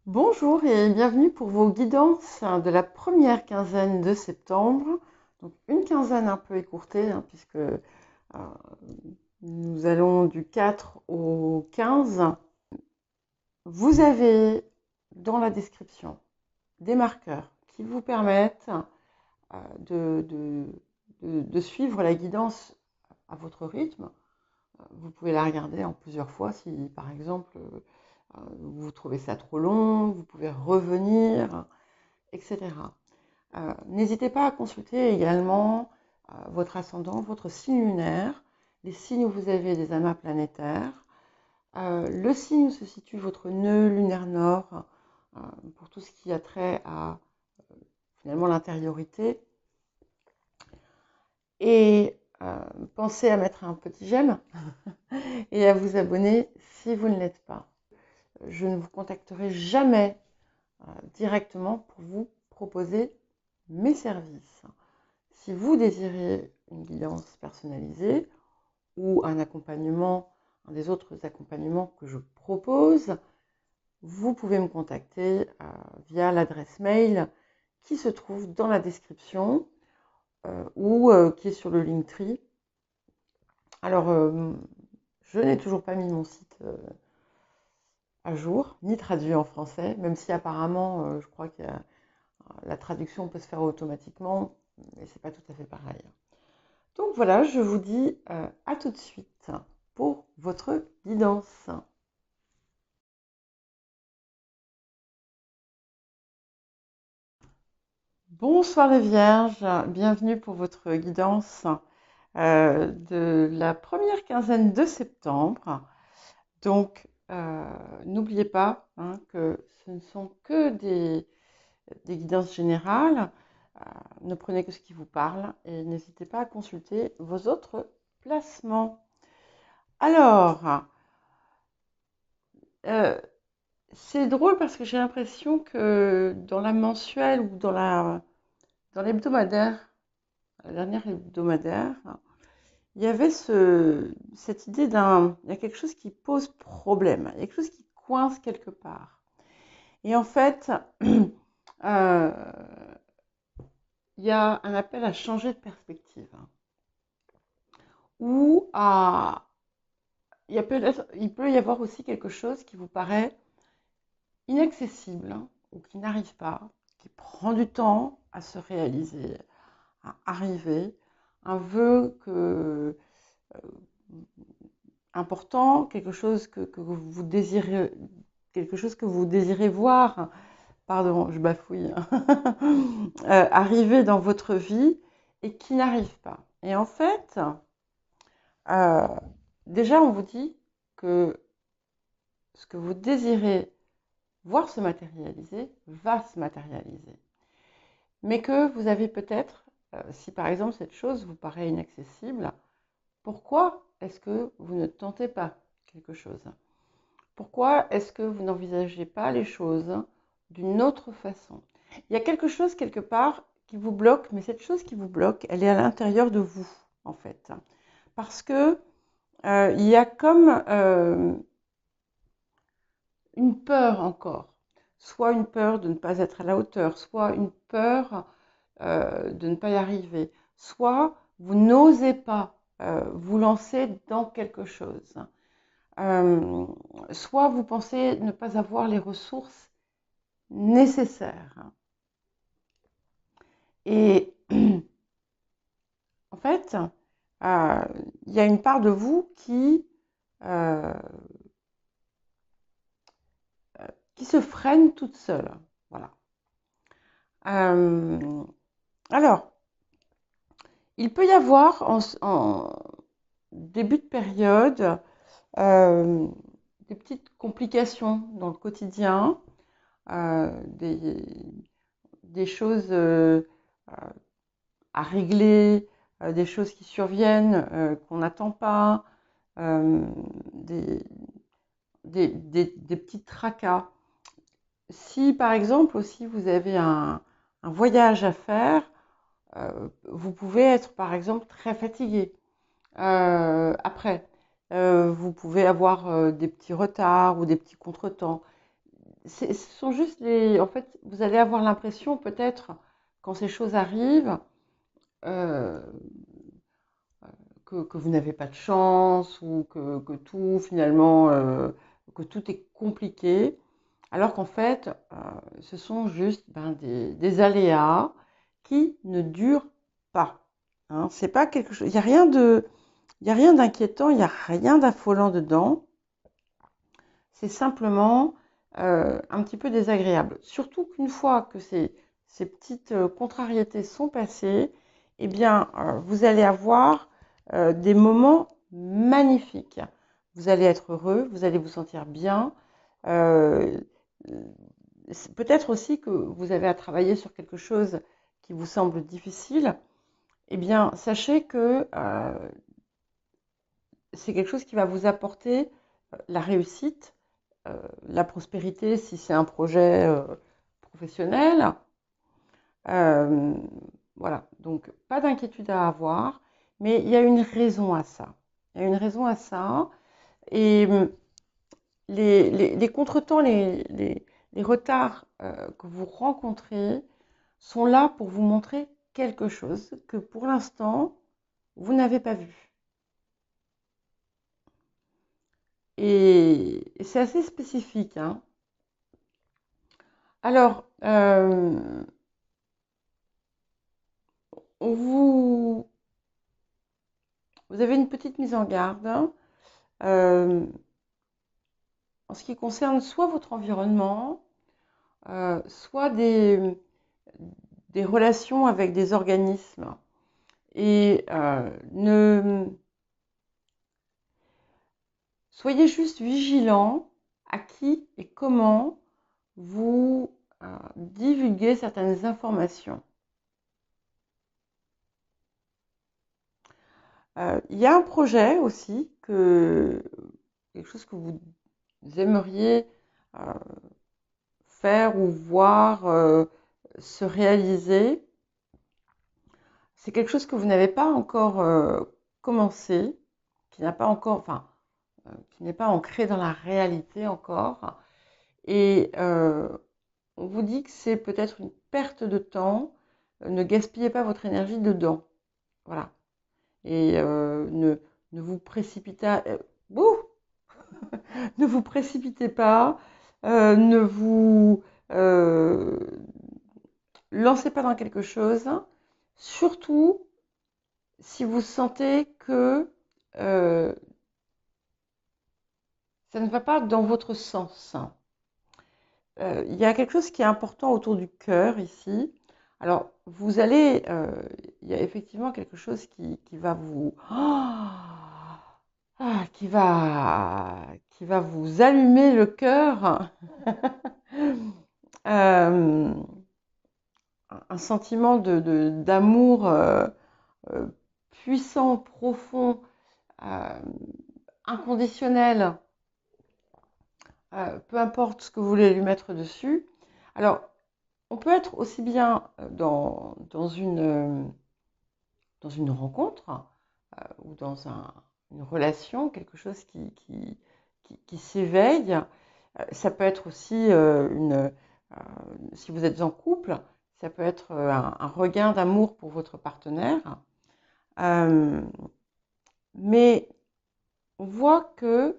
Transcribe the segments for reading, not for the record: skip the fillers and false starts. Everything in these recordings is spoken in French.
Bonjour et bienvenue pour vos guidances de la première quinzaine de septembre. Donc une quinzaine un peu écourtée puisque nous allons du 4 au 15. Vous avez dans la description des marqueurs qui vous permettent de suivre la guidance à votre rythme. Vous pouvez la regarder en plusieurs fois si par exemple vous trouvez ça trop long, vous pouvez revenir, etc. N'hésitez pas à consulter également votre ascendant, votre signe lunaire, les signes où vous avez des amas planétaires, le signe où se situe votre nœud lunaire nord, pour tout ce qui a trait à finalement l'intériorité. Et pensez à mettre un petit j'aime et à vous abonner si vous ne l'êtes pas. Je ne vous contacterai jamais directement pour vous proposer mes services. Si vous désirez une guidance personnalisée ou un accompagnement, un des autres accompagnements que je propose, vous pouvez me contacter via l'adresse mail qui se trouve dans la description ou qui est sur le Linktree. Alors, je n'ai toujours pas mis mon site à jour, ni traduit en français, même si apparemment, je crois que la traduction peut se faire automatiquement, mais c'est pas tout à fait pareil. Donc voilà, je vous dis à tout de suite pour votre guidance. Bonsoir les Vierges, bienvenue pour votre guidance de la première quinzaine de septembre. Donc n'oubliez pas que ce ne sont que des guidances générales. Ne prenez que ce qui vous parle et n'hésitez pas à consulter vos autres placements. Alors, c'est drôle parce que j'ai l'impression que dans la mensuelle ou dans l'hebdomadaire, la dernière hebdomadaire, il y avait cette idée il y a quelque chose qui pose problème, il y a quelque chose qui coince quelque part. Et en fait, euh, il y a un appel à changer de perspective. Ou il peut y avoir aussi quelque chose qui vous paraît inaccessible ou qui n'arrive pas, qui prend du temps à se réaliser, à arriver, un vœu important, quelque chose que vous désirez, quelque chose que vous désirez voir, pardon, je bafouille, arriver dans votre vie et qui n'arrive pas. Et en fait, euh, déjà on vous dit que ce que vous désirez voir se matérialiser va se matérialiser. Mais que vous avez peut-être, si par exemple cette chose vous paraît inaccessible, pourquoi est-ce que vous ne tentez pas quelque chose? Pourquoi est-ce que vous n'envisagez pas les choses d'une autre façon? Il y a quelque chose quelque part qui vous bloque, mais cette chose qui vous bloque, elle est à l'intérieur de vous, en fait. Parce que il y a comme une peur encore. Soit une peur de ne pas être à la hauteur, soit une peur de ne pas y arriver, soit vous n'osez pas vous lancer dans quelque chose, soit vous pensez ne pas avoir les ressources nécessaires. Et en fait, il y a une part de vous euh, qui se freine toute seule. Voilà. Alors, il peut y avoir en début de période des petites complications dans le quotidien, euh, des, des choses à régler, des choses qui surviennent, qu'on n'attend pas, euh, des, des petits tracas. Si par exemple aussi vous avez un voyage à faire, vous pouvez être par exemple très fatigué. Après, vous pouvez avoir des petits retards ou des petits contretemps. ce sont juste les... En fait, vous allez avoir l'impression peut-être, quand ces choses arrivent, euh, que vous n'avez pas de chance ou que tout finalement, que tout est compliqué, alors qu'en fait, ce sont juste des aléas qui ne durent pas. Hein. C'est pas quelque chose, il n'y a rien il y a rien d'inquiétant, il n'y a rien d'affolant dedans. C'est simplement un petit peu désagréable. Surtout qu'une fois que ces petites contrariétés sont passées, eh bien, vous allez avoir des moments magnifiques. Vous allez être heureux, vous allez vous sentir bien. Euh, Peut-être aussi que vous avez à travailler sur quelque chose qui vous semble difficile. Eh bien, sachez que c'est quelque chose qui va vous apporter la réussite, la prospérité si c'est un projet professionnel. Euh, voilà, donc pas d'inquiétude à avoir, mais il y a une raison à ça. Il y a une raison à ça. Et les contretemps, les retards que vous rencontrez sont là pour vous montrer quelque chose que pour l'instant, vous n'avez pas vu. Et c'est assez spécifique. Hein. Alors, vous, vous avez une petite mise en garde hein, en ce qui concerne soit votre environnement, soit des relations avec des organismes. Et soyez juste vigilant à qui et comment vous divulguez certaines informations. Il y a un projet aussi, quelque chose que vous aimeriez faire ou voir se réaliser. C'est quelque chose que vous n'avez pas encore commencé, qui n'a pas encore, enfin, qui n'est pas ancré dans la réalité encore. Et on vous dit que c'est peut-être une perte de temps. Ne gaspillez pas votre énergie dedans. Voilà. Et ne vous précipitez, ne vous précipitez pas. Ne vous lancez pas dans quelque chose. Surtout si vous sentez que ça ne va pas dans votre sens. Il y a quelque chose qui est important autour du cœur ici. Alors, vous allez, il y a effectivement quelque chose qui va vous, qui va vous allumer le cœur. Euh, un sentiment d'amour puissant, profond, euh, inconditionnel. Peu importe ce que vous voulez lui mettre dessus. Alors, on peut être aussi bien dans une rencontre ou dans une relation, quelque chose qui s'éveille. Ça peut être aussi si vous êtes en couple, ça peut être un regain d'amour pour votre partenaire. Mais on voit qu'il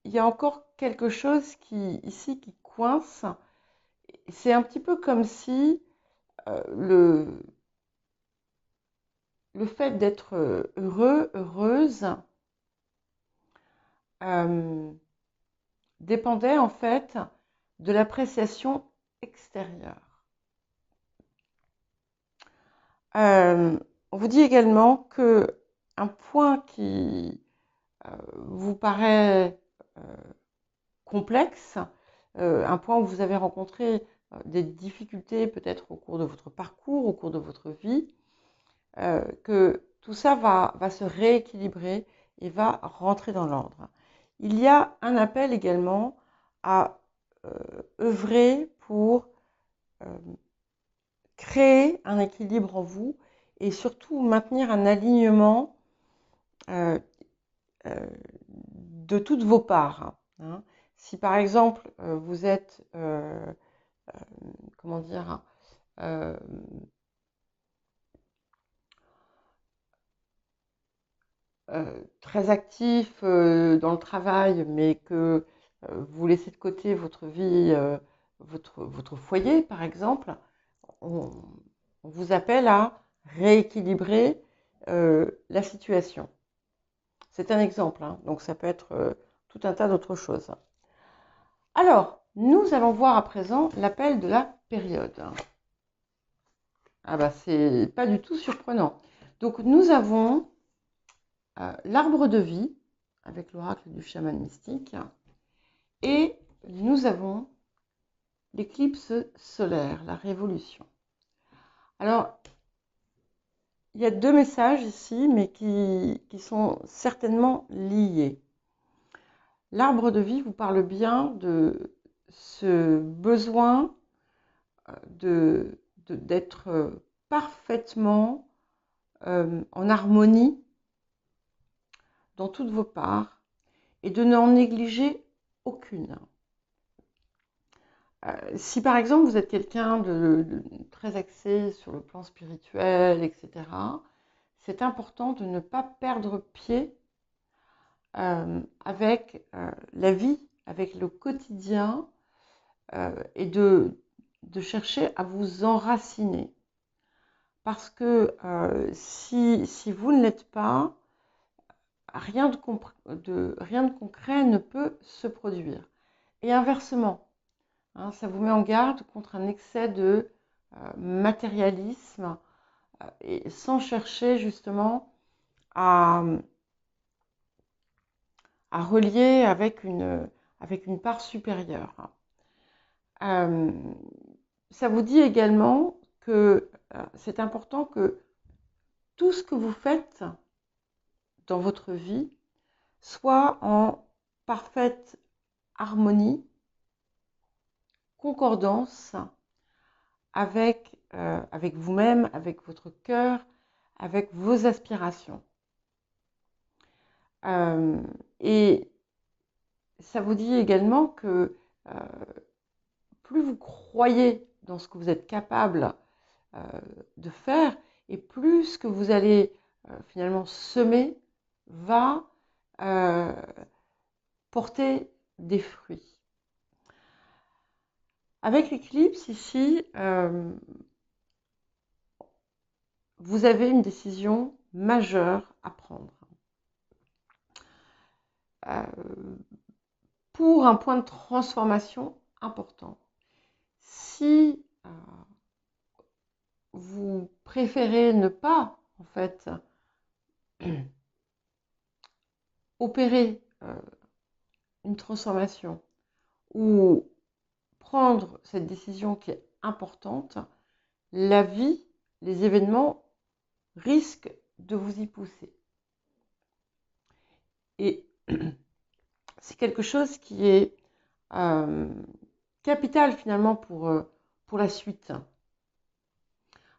y a encore quelque chose ici qui coince. C'est un petit peu comme si le fait d'être heureux, heureuse, dépendait en fait de l'appréciation extérieure. On vous dit également que un point qui vous paraît complexe, un point où vous avez rencontré des difficultés peut-être au cours de votre parcours, au cours de votre vie, que tout ça va se rééquilibrer et va rentrer dans l'ordre. Il y a un appel également à œuvrer pour créer un équilibre en vous et surtout maintenir un alignement de toutes vos parts. Hein. Si par exemple, vous êtes, comment dire, euh, très actif dans le travail, mais que vous laissez de côté votre vie, votre foyer, par exemple, on, on vous appelle à rééquilibrer la situation. C'est un exemple, hein, donc ça peut être tout un tas d'autres choses. Alors, nous allons voir à présent l'appel de la période. Ah bah c'est pas du tout surprenant. Donc nous avons l'arbre de vie avec l'oracle du chaman mystique et nous avons l'éclipse solaire, la révolution. Alors, il y a deux messages ici, mais qui sont certainement liés. L'arbre de vie vous parle bien de ce besoin d'être parfaitement en harmonie dans toutes vos parts et de n'en négliger aucune. Si par exemple vous êtes quelqu'un de très axé sur le plan spirituel, etc., c'est important de ne pas perdre pied avec la vie, avec le quotidien et de chercher à vous enraciner. Parce que si vous ne l'êtes pas, rien de concret ne peut se produire. Et inversement, hein, ça vous met en garde contre un excès de matérialisme et sans chercher justement à relier avec une part supérieure. Ça vous dit également que c'est important que tout ce que vous faites dans votre vie soit en parfaite harmonie, concordance avec vous-même, avec votre cœur, avec vos aspirations. Et ça vous dit également que plus vous croyez dans ce que vous êtes capable de faire, et plus ce que vous allez finalement semer va porter des fruits. Avec l'éclipse ici, vous avez une décision majeure à prendre. Pour un point de transformation important. Si vous préférez ne pas, en fait, opérer une transformation ou prendre cette décision qui est importante, la vie, les événements risquent de vous y pousser. Et c'est quelque chose qui est capital finalement pour la suite.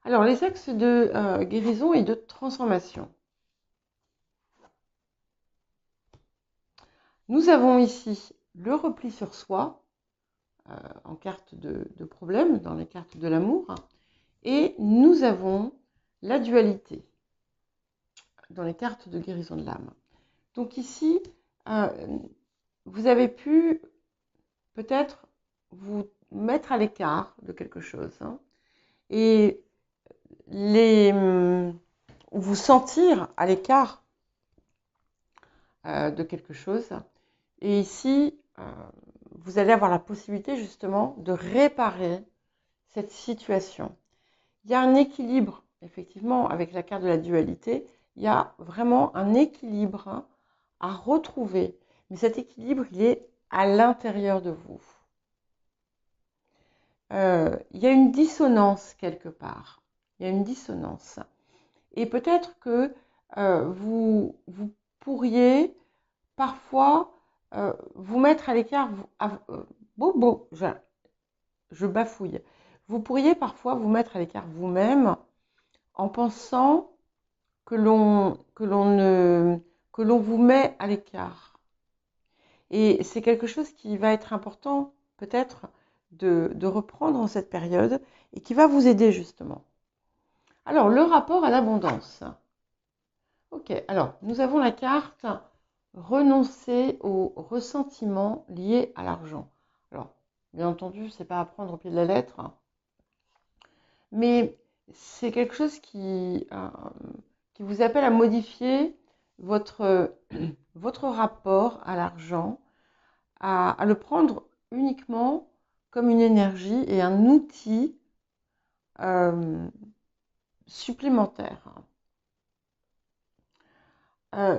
Alors, les axes de guérison et de transformation. Nous avons ici le repli sur soi, en carte de problème, dans les cartes de l'amour, et nous avons la dualité, dans les cartes de guérison de l'âme. Donc ici, vous avez pu peut-être vous mettre à l'écart de quelque chose, hein, et vous sentir à l'écart de quelque chose. Et ici, vous allez avoir la possibilité justement de réparer cette situation. Il y a un équilibre, effectivement, avec la carte de la dualité, il y a vraiment un équilibre à retrouver. Mais cet équilibre, il est à l'intérieur de vous. Il y a une dissonance quelque part. Il y a une dissonance. Et peut-être que vous pourriez parfois vous mettre à l'écart. Je bafouille. Vous pourriez parfois vous mettre à l'écart vous-même en pensant que l'on vous met à l'écart. Et c'est quelque chose qui va être important peut-être de reprendre en cette période et qui va vous aider justement. Alors, le rapport à l'abondance. Ok, alors nous avons la carte renoncer aux ressentiments liés à l'argent. Alors, bien entendu, c'est pas à prendre au pied de la lettre, mais c'est quelque chose qui vous appelle à modifier votre rapport à l'argent, à le prendre uniquement comme une énergie et un outil euh, supplémentaire.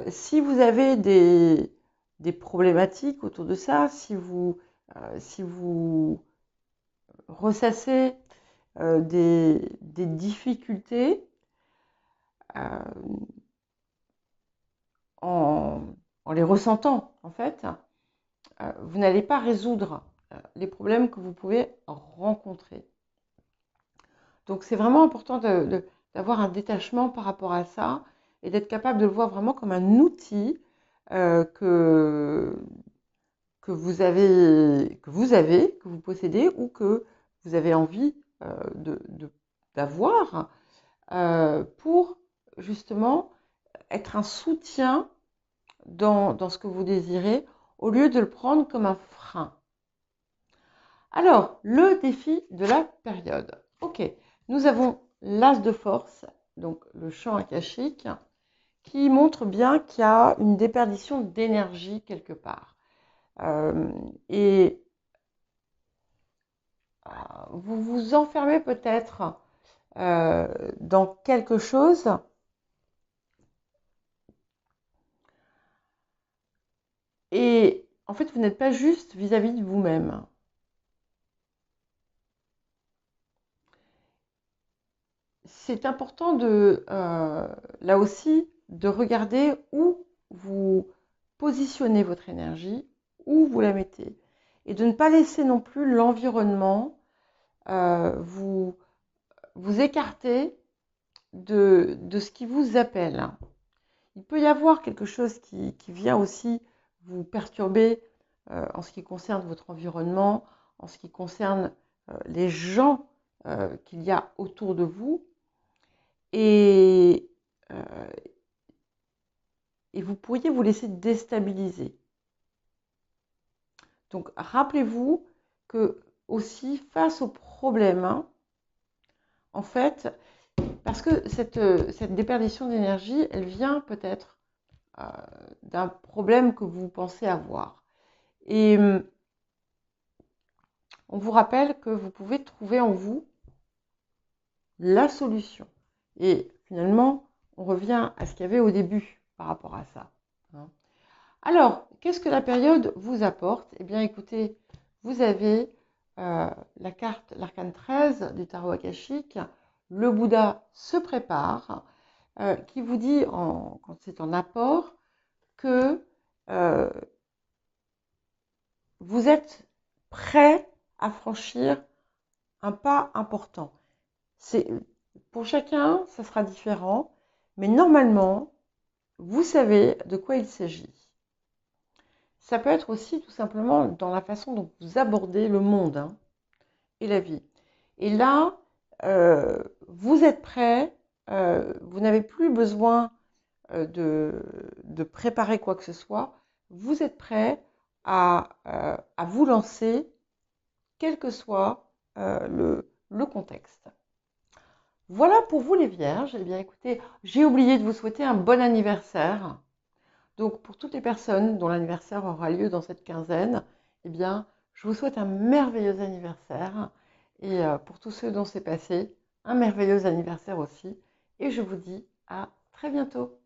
Si vous avez des problématiques autour de ça, si vous ressassez des difficultés euh, en les ressentant, en fait, vous n'allez pas résoudre les problèmes que vous pouvez rencontrer. Donc c'est vraiment important d'avoir un détachement par rapport à ça et d'être capable de le voir vraiment comme un outil que vous possédez ou que vous avez envie d'avoir pour justement être un soutien dans ce que vous désirez au lieu de le prendre comme un frein. Alors, le défi de la période. Ok, nous avons l'as de force, donc le champ akashique, qui montre bien qu'il y a une déperdition d'énergie quelque part. Et vous vous enfermez peut-être dans quelque chose et en fait vous n'êtes pas juste vis-à-vis de vous-même. C'est important là aussi de regarder où vous positionnez votre énergie, où vous la mettez et de ne pas laisser non plus l'environnement vous écarter de ce qui vous appelle. Il peut y avoir quelque chose qui vient aussi vous perturber en ce qui concerne votre environnement, en ce qui concerne les gens qu'il y a autour de vous. Et, euh, et vous pourriez vous laisser déstabiliser. Donc rappelez-vous que aussi face aux problèmes, hein, en fait, parce que cette déperdition d'énergie, elle vient peut-être d'un problème que vous pensez avoir. Et on vous rappelle que vous pouvez trouver en vous la solution. Et finalement, on revient à ce qu'il y avait au début par rapport à ça. Alors, qu'est-ce que la période vous apporte? Eh bien, écoutez, vous avez la carte, l'arcane 13 du tarot akashique, le Bouddha se prépare, qui vous dit, quand c'est en apport, que vous êtes prêt à franchir un pas important. Pour chacun, ça sera différent, mais normalement, vous savez de quoi il s'agit. Ça peut être aussi tout simplement dans la façon dont vous abordez le monde, hein, et la vie. Et là, vous êtes prêt, vous n'avez plus besoin de préparer quoi que ce soit, vous êtes prêt à vous lancer, quel que soit le contexte. Voilà pour vous les vierges. Eh bien écoutez, j'ai oublié de vous souhaiter un bon anniversaire. Donc pour toutes les personnes dont l'anniversaire aura lieu dans cette quinzaine, eh bien je vous souhaite un merveilleux anniversaire. Et pour tous ceux dont c'est passé, un merveilleux anniversaire aussi. Et je vous dis à très bientôt.